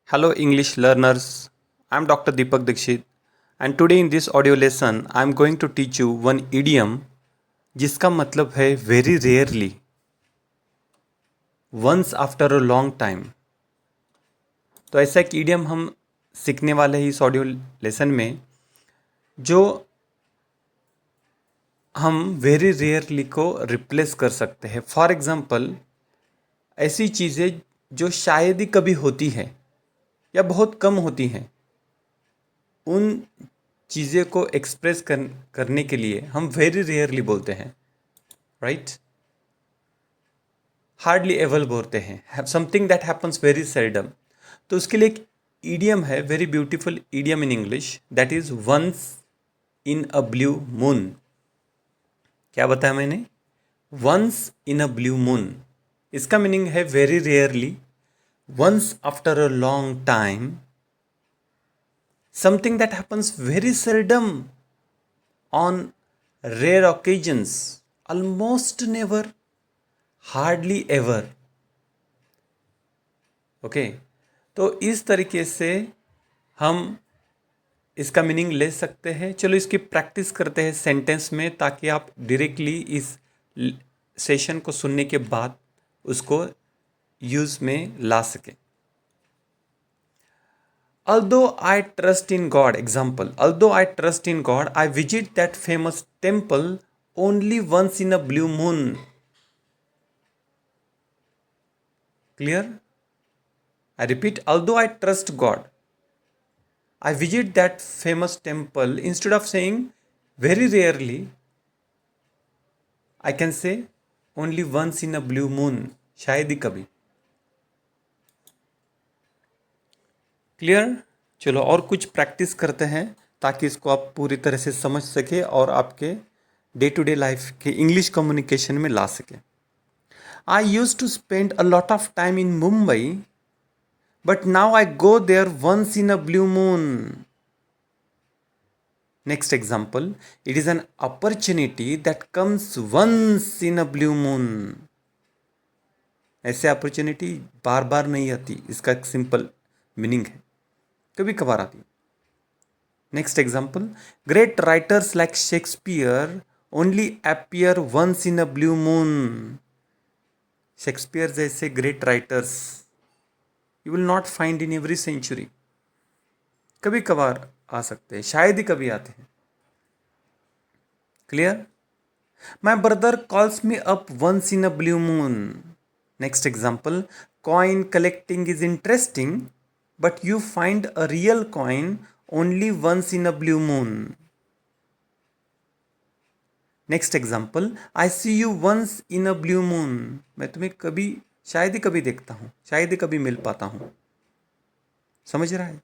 Hello, English learners. I'm Dr. Deepak Dikshit, and today in this audio lesson, I'm going to teach you one idiom जिसका मतलब है very rarely, once after a long time. तो ऐसा एक idiom हम सीखने वाले हैं इस ऑडियो लेसन में जो हम very rarely को रिप्लेस कर सकते हैं. फॉर एग्जाम्पल, ऐसी चीज़ें जो शायद ही कभी होती है या बहुत कम होती हैं, उन चीज़ें को एक्सप्रेस करने के लिए हम वेरी रेयरली बोलते हैं, राइट. हार्डली एवर बोलते हैं, something that happens very seldom. तो उसके लिए एक ईडियम है, very beautiful idiom in English, that is once in a blue moon. क्या बताया मैंने? Once in a blue moon. इसका मीनिंग है very rarely, once after a long time, something that happens very seldom, on rare occasions, almost never, hardly ever. Okay, तो इस तरीके से हम इसका मीनिंग ले सकते हैं. चलो इसकी प्रैक्टिस करते हैं सेंटेंस में, ताकि आप डायरेक्टली इस सेशन को सुनने के बाद उसको यूज़ में ला सकें. Although I trust in God, example, although I trust in God, I visit that famous temple only once in a blue moon. Clear? I repeat, although I trust God, I visit that famous temple. Instead of saying very rarely, I can say only once in a blue moon. शायद ही कभी. Clear? चलो और कुछ practice करते हैं ताकि इसको आप पूरी तरह से समझ सके और आपके डे टू डे लाइफ के इंग्लिश कम्युनिकेशन में ला सके. I used to spend a lot of time in Mumbai, but now I go there once in a blue moon. Next example, it is an opportunity that comes once in a blue moon. ऐसे opportunity बार बार नहीं आती, इसका एक simple meaning है, कभी कभार आती. Next example, great writers like Shakespeare only appear once in a blue moon. Shakespeare जैसे great writers you will not find in every century. कभी कभार आ सकते हैं, शायद ही कभी आते हैं. Clear? My brother calls me up once in a blue moon. Next example, coin collecting is interesting but you find a real coin only once in a blue moon. Next example, I see you once in a blue moon. मैं तुम्हें कभी शायद ही कभी देखता हूँ, शायद ही कभी मिल पाता हूँ. समझ रहा है?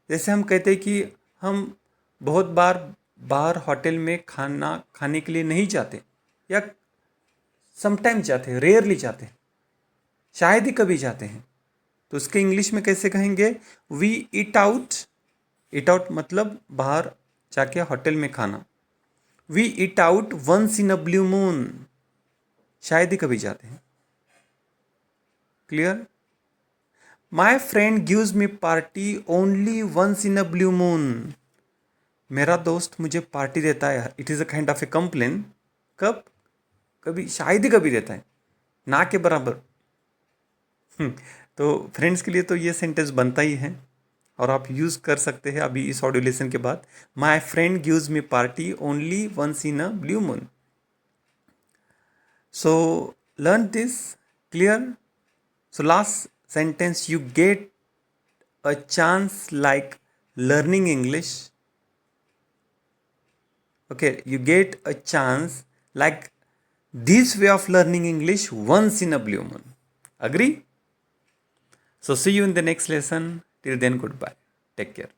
जैसे हम कहते हैं कि हम बहुत बार बाहर होटल में खाना खाने के लिए नहीं जाते, या समटाइम्स जाते हैं, रेयरली जाते हैं, शायद ही कभी जाते हैं. तो उसके इंग्लिश में कैसे कहेंगे? We eat out. Eat out मतलब बाहर जाके होटल में खाना. We eat out once in a blue moon. शायद ही कभी जाते हैं. Clear? My friend gives me party only once in a blue moon. मेरा दोस्त मुझे पार्टी देता है. It is a kind of a complain. कब? कभी, शायद ही कभी देता है, ना के बराबर. तो फ्रेंड्स के लिए तो ये सेंटेंस बनता ही है और आप यूज़ कर सकते हैं अभी इस ऑडियो लेसन के बाद. My friend gives me party only once in a blue moon. So learn this. Clear? So last sentence, you get a chance like learning English. Okay, you get a chance like this way of learning English once in a blue moon. Agree? So see you in the next lesson. Till then, goodbye. Take care.